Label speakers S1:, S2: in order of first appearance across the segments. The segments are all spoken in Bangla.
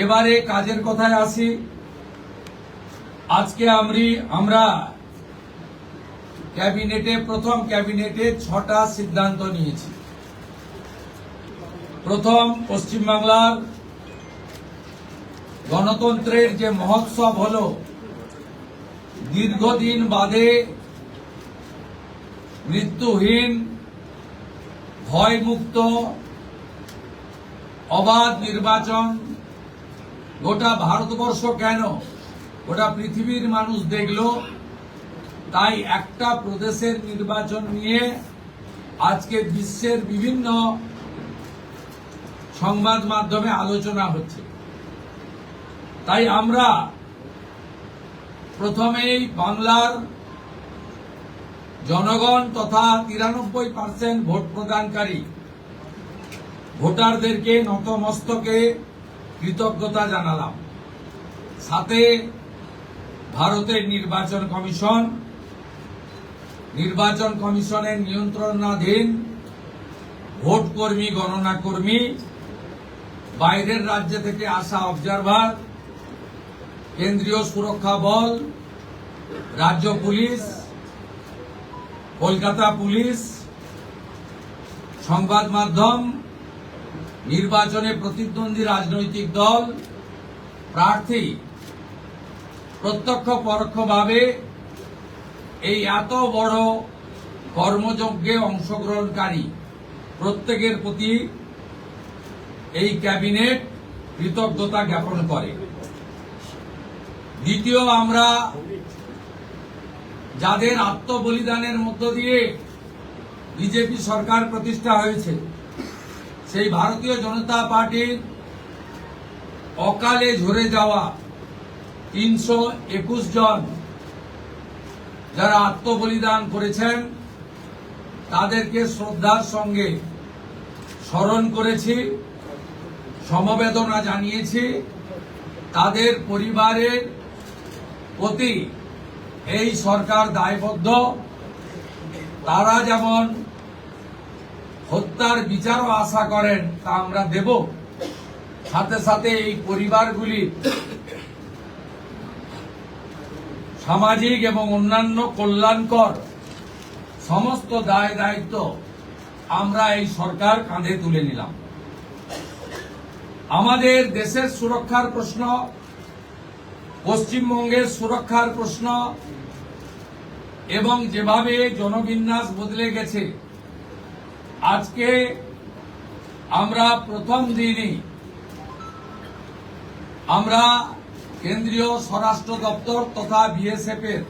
S1: এবারে কাজের কথায় আসি। আজকে আমরা প্রথম ক্যাবিনেটে 6টা সিদ্ধান্ত নিয়েছি। প্রথম, পশ্চিমবাংলার গণতন্ত্রের যে মহোৎসব হলো, দীর্ঘদিন বাদে মৃত্যুহীন, ভয়মুক্ত, অবাধ নির্বাচন গোটা ভারতবর্ষ কেন গোটা পৃথিবীর মানুষ দেখল। তাই একটা প্রদেশের নির্বাচন নিয়ে আজকে বিশ্বের বিভিন্ন সংবাদ মাধ্যমে আলোচনা হচ্ছে। তাই আমরা প্রথমেই বাংলার জনগণ তথা 93% ভোট প্রদানকারী ভোটারদেরকে নতমস্তকে কৃতজ্ঞতা জানালাম। সাথে ভারতের নির্বাচন কমিশনের নিয়ন্ত্রণাধীন ভোট কর্মী, গণনা কর্মী, বাইরের রাজ্য থেকে আসা অবজারভার, কেন্দ্রীয় সুরক্ষা বল, রাজ্য পুলিশ, কলকাতা পুলিশ, সংবাদ মাধ্যম, নির্বাচনে প্রতিদ্বন্দ্বী রাজনৈতিক দল, প্রার্থী, প্রত্যক্ষ পরোক্ষভাবে এই এত বড় কর্মযজ্ঞে অংশগ্রহণকারী প্রত্যেকের প্রতি এই ক্যাবিনেট কৃতজ্ঞতা জ্ঞাপন করে। দ্বিতীয়, আমরা যাদের আত্মবলিদানের মধ্য দিয়ে বিজেপি সরকার প্রতিষ্ঠা হয়েছে, সেই ভারতীয় জনতা পার্টির অকালে ঝরে যাওয়া 321 জন যারা আত্মবলিদান করেছেন, তাদেরকে শ্রদ্ধার সঙ্গে স্মরণ করেছি, সমবেদনা জানিয়েছি। তাদের পরিবারের প্রতি এই সরকার দায়বদ্ধ। তারা যেমন হত্যার বিচারও আশা করেন, তা আমরা দেব। সাথে সাথে এই পরিবারগুলি সামাজিক এবং অন্যান্য কল্যাণকর সমস্ত দায় দায়িত্ব আমরা এই সরকার কাঁধে তুলে নিলাম। আমাদের দেশের সুরক্ষার প্রশ্ন, পশ্চিমবঙ্গের সুরক্ষার প্রশ্ন এবং যেভাবে জনবিন্যাস বদলে গেছে, আজকে আমরা প্রথম দিনই আমরা কেন্দ্রীয় স্বরাষ্ট্র দপ্তর তথা বিএসএফ এর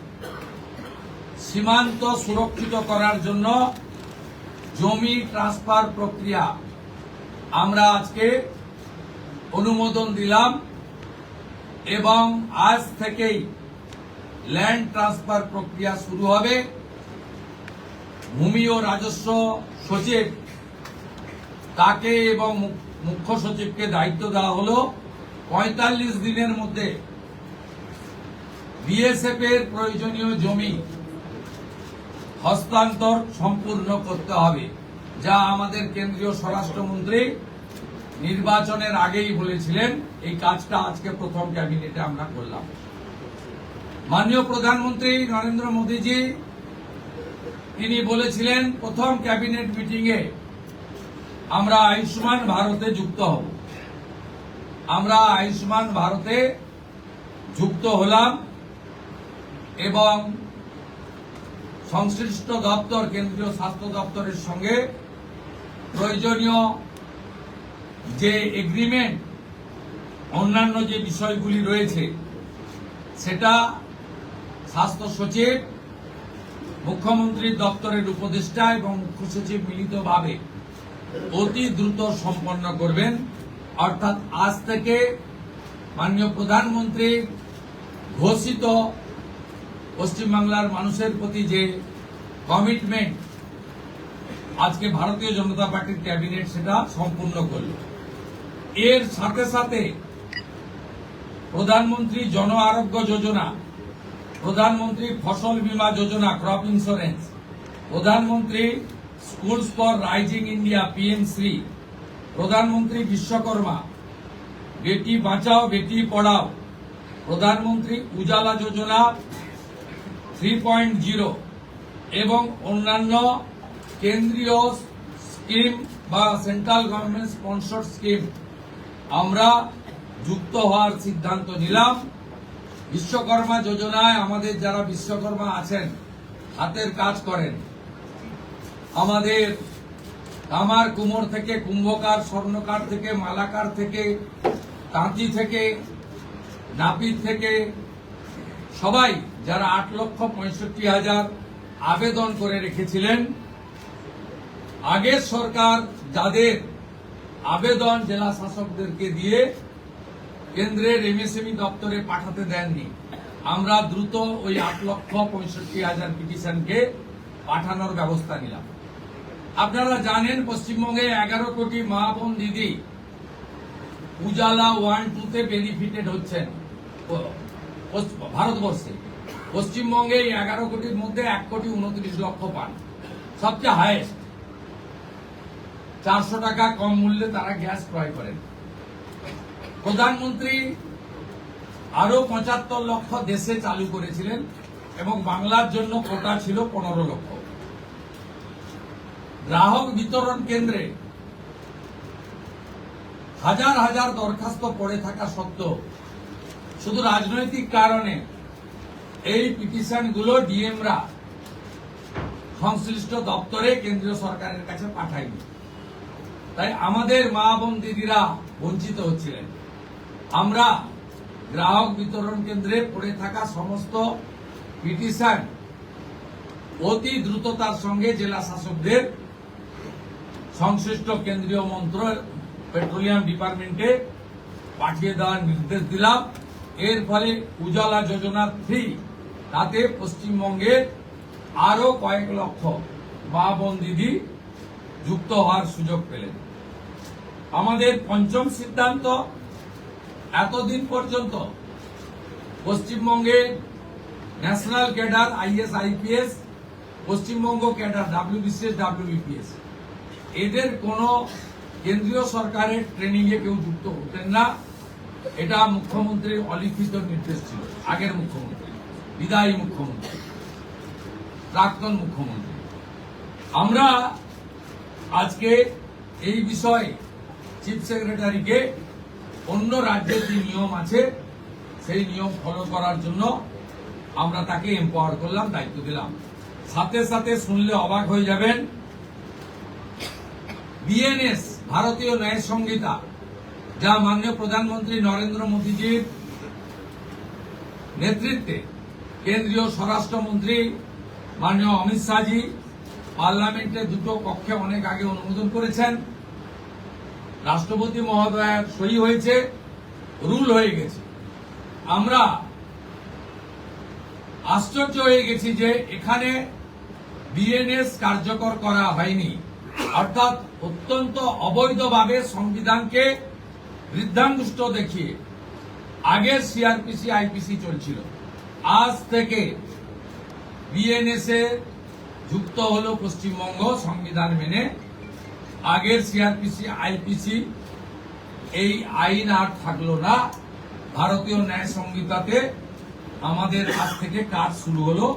S1: সীমান্ত সুরক্ষিত করার জন্য জমি ট্রান্সফার প্রক্রিয়া আমরা আজকে অনুমোদন দিলাম এবং আজ থেকেই ল্যান্ড ট্রান্সফার প্রক্রিয়া শুরু হবে। ভূমি ও রাজস্ব সচিব তাকে এবং মুখ্য সচিবকে দায়িত্ব দেওয়া হলো 45 দিনের মধ্যে বিএসএফ এর প্রয়োজনীয় জমি হস্তান্তর সম্পূর্ণ করতে হবে, যা আমাদের কেন্দ্রীয় স্বরাষ্ট্রমন্ত্রী নির্বাচনের আগেই বলেছিলেন। এই কাজটা আজকে প্রথম ক্যাবিনেটে আমরা করলাম। মাননীয় প্রধানমন্ত্রী নরেন্দ্র মোদীজি তিনি বলেছিলেন প্রথম ক্যাবিনেট মিটিংয়ে আমরা আয়ুষ্মান ভারতে যুক্ত হব। আমরা আয়ুষ্মান ভারতে যুক্ত হলাম এবং সংশ্লিষ্ট দপ্তর, কেন্দ্রীয় স্বাস্থ্য দপ্তরের সঙ্গে প্রয়োজনীয় যে এগ্রিমেন্ট, অন্যান্য যে বিষয়গুলি রয়েছে, সেটা স্বাস্থ্য সচিব, মুখ্যমন্ত্রীর দপ্তরের উপদেষ্টা এবং মুখ্য সচিব মিলিতভাবে অতি দ্রুত সম্পন্ন করবেন। অর্থাৎ আজ থেকে মাননীয় প্রধানমন্ত্রীর ঘোষিত পশ্চিমবাংলার মানুষের প্রতি যে কমিটমেন্ট আজকে ভারতীয় জনতা পার্টির ক্যাবিনেট সেটা সম্পূর্ণ করল। এর সাথে সাথে প্রধানমন্ত্রী জন আরোগ্য যোজনা, প্রধানমন্ত্রী ফসল বীমা যোজনা, ক্রপ ইন্স্যুরেন্স, প্রধানমন্ত্রী স্কুলস ফর রাইজিং ইন্ডিয়া, পিএমশ্রী, প্রধানমন্ত্রী বিশ্বকর্মা, বেটি বাঁচাও বেটি পড়াও, প্রধানমন্ত্রী উজালা যোজনা 3.0 এবং অন্যান্য কেন্দ্রীয় স্কিম বা সেন্ট্রাল গভর্নমেন্ট স্পন্সর স্কিম আমরা যুক্ত হওয়ার সিদ্ধান্ত নিলাম। বিশ্বকর্মা যোজনায় আমাদের যারা বিশ্বকর্মা আছেন, হাতের কাজ করেন, আমাদের কামার কুমোর থেকে কুম্ভকার, স্বর্ণকার থেকে মালাকার থেকে তাঁতি থেকে নাপিত থেকে সবাই যারা 8,65,000 আবেদন করে রেখেছিলেন, আগের সরকার যাদের আবেদন জেলা শাসকদেরকে দিয়ে কেন্দ্রের এমএসএমই দপ্তরে পাঠাতে দেননি, আমরা দ্রুত ওই 8,65,000 পিটিশনকে পাঠানোর ব্যবস্থা নিলাম। আপনারা জানেন পশ্চিমবঙ্গে 11 কোটি মা বোন দিদি উজালা 1-2 বেনিফিটেড হচ্ছেন ভারতবর্ষে। পশ্চিমবঙ্গে এই 11 কোটির মধ্যে 1,29,00,000 পান, সবচেয়ে হাইয়েস্ট। 400 টাকা কম মূল্যে তারা গ্যাস ক্রয় করেন। প্রধানমন্ত্রী আরো 75 লক্ষ দেশে চালু করেছিলেন এবং বাংলার জন্য কোটা ছিল 15 লক্ষ। গ্রাহক বিতরণ কেন্দ্রে হাজার হাজার দরখাস্ত পড়ে থাকা সত্ত্বেও শুধু রাজনৈতিক কারণে এই পিটিশনগুলো ডিএমরা সংশ্লিষ্ট দপ্তরে কেন্দ্রীয় সরকারের কাছে পাঠায়নি। তাই আমাদের মা বোন দিদিরা বঞ্চিত হচ্ছিলেন। আমরা গ্রাহক বিতরণ কেন্দ্রে পড়ে থাকা সমস্ত পিটিশন অতি দ্রুততার সঙ্গে জেলা শাসকদের সংশ্লিষ্ট কেন্দ্রীয় পেট্রোলিয়াম ডিপার্টমেন্টে পাঠিয়ে দেওয়ার নির্দেশ দিলাম। এর ফলে উজালা যোজনা 3 তাতে পশ্চিমবঙ্গের আরো কয়েক লক্ষ মা বোন দিদি যুক্ত হওয়ার সুযোগ পেলেন। আমাদের পঞ্চম সিদ্ধান্ত, এতদিন পর্যন্ত পশ্চিমবঙ্গে national cadre IAS IPS, Paschimbanga cadre WBCS WBPS, এদের কোন কেন্দ্রীয় সরকারের ট্রেনিং এ কেউ যুক্ত হতেন না। এটা মুখ্যমন্ত্রীর অলিখিত নির্দেশ ছিল। আগের মুখ্যমন্ত্রী, বিদায়ী মুখ্যমন্ত্রী, প্রাক্তন মুখ্যমন্ত্রী। আমরা আজকে এই বিষয়ে চিফ সেক্রেটারিকে অন্য রাজ্যের যে নিয়ম আছে সেই নিয়ম ফলো করার জন্য আমরা তাকে এম্পাওয়ার করলাম, দায়িত্ব দিলাম। সাথে সাথে শুনলে অবাক হয়ে যাবেন, বিএনএস ভারতীয় ন্যায় সংহিতা, যা মাননীয় প্রধানমন্ত্রী নরেন্দ্র মোদীজির নেতৃত্বে কেন্দ্রীয় স্বরাষ্ট্রমন্ত্রী মাননীয় অমিত শাহজি পার্লামেন্টের দুটো কক্ষে অনেক আগে অনুমোদন করেছেন, রাষ্ট্রপতি মহোদয়ের সই হয়েছে, রুল হয়ে গেছে। আমরা আশ্চর্য হয়ে গেছি যে এখানে বিএনএস কার্যকর করা হয়নি, অর্থাৎ অত্যন্ত অবৈধভাবে সংবিধানকে বৃদ্ধাঙ্গুষ্ঠ দেখিয়ে আগের সিআরপিসি আইপিসি চলছিল। আজ থেকে বিএনএস এ যুক্ত হলো পশ্চিমবঙ্গ সংবিধান মেনে। আগের সিআরপিসি আইপিসি এই আইন আর থাকলো না। ভারতীয় ন্যায় সংহিতাতে আমাদের আজ থেকে কাজ শুরু হলো।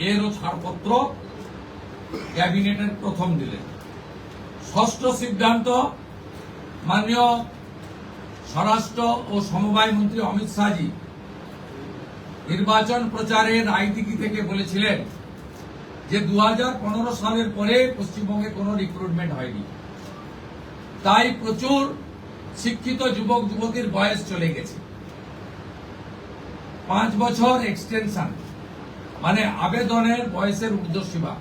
S1: এরও ছাড়পত্র ক্যাবিনেটের প্রথম দিলেন। ষষ্ঠ সিদ্ধান্ত, মাননীয় স্বরাষ্ট্র ও সমবায় মন্ত্রী অমিত শাহজি নির্বাচন প্রচারের রায়দিঘি থেকে বলেছিলেন যে 2015 সালের পরে পশ্চিমবঙ্গে কোনো রিক্রুটমেন্ট হয়নি, তাই প্রচুর শিক্ষিত যুবক যুবতীর বয়স চলে গেছে। 5 বছর এক্সটেনশন, মানে আবেদনের বয়সের ঊর্ধ্বসীমা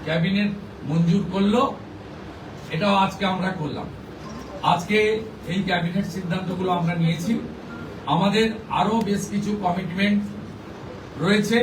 S1: ক্যাবিনেট মঞ্জুর করলো। এটাও আজকে আমরা করলাম। আজকে এই ক্যাবিনেট সিদ্ধান্তগুলো আমরা নিয়েছি। আমাদের আরো বেশ কিছু কমিটমেন্ট রয়েছে,